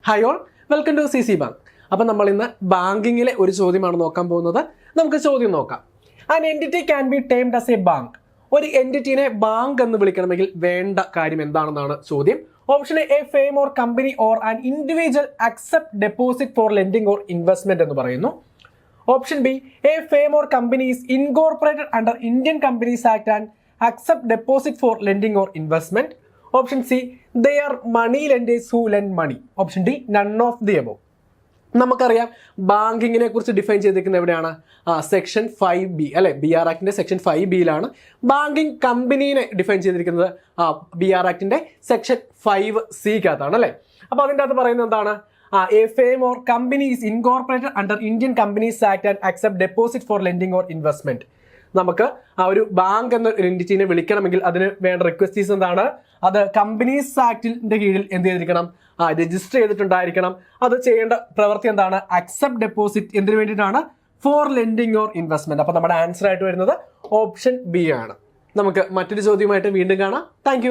Hi all, welcome to C C bank. അപ്പം നമ്മൾ ഇന്ന് ബാങ്കിങ്ങിലെ ഒരു ചോദ്യമാണ് നോക്കാൻ പോകുന്നത്. നമുക്ക് ചോദ്യം നോക്കാം. An entity can be termed as a bank. ഒരു എൻറ്റിറ്റിനെ ബാങ്ക് എന്ന് വിളിക്കണമെങ്കിൽ വേണ്ട കാര്യം എന്താണെന്നാണ് ചോദ്യം. Option A firm or company or an individual accept deposit for lending or investment എന്ന് പറയുന്നു. Option B a firm or company is incorporated under Indian Companies Act and accept deposit for lending or investment. Option C they are money lenders who lend money. Option D none of the above. നമുക്കറിയാം ബാങ്കിങ്ങിനെ കുറിച്ച് define ചെയ്തിരിക്കുന്നത് എവിടെയാണ്? Section 5B അല്ലെ, BR ആക്ടിന്റെ section 5Bയിലാണ്. Banking കമ്പനീനെ define ചെയ്തിരിക്കുന്നത് BR ആക്ടിന്റെ സെക്ഷൻ 5C അല്ലേ. അപ്പൊ അതിൻ്റെ അകത്ത് പറയുന്നത് എന്താണ്? A firm or company is incorporated under Indian Companies Act and accept deposit for lending or investment. നമുക്ക് ഒരു ബാങ്ക് എന്ന എൻറ്റിറ്റിനെ വിളിക്കണമെങ്കിൽ അതിന് വേണ്ട റിക്വസ്റ്റീസ് എന്താണ്? അത് കമ്പനീസ് ആക്ടിന്റെ കീഴിൽ എന്ത് ചെയ്തിരിക്കണം? രജിസ്റ്റർ ചെയ്തിട്ടുണ്ടായിരിക്കണം. അത് ചെയ്യേണ്ട പ്രവൃത്തി എന്താണ്? Accept deposit. എന്തിനു വേണ്ടിയിട്ടാണ്? For lending or investment. അപ്പൊ നമ്മുടെ ആൻസർ ആയിട്ട് വരുന്നത് ഓപ്ഷൻ ബി ആണ്. നമുക്ക് മറ്റൊരു ചോദ്യമായിട്ട് വീണ്ടും കാണാം. താങ്ക്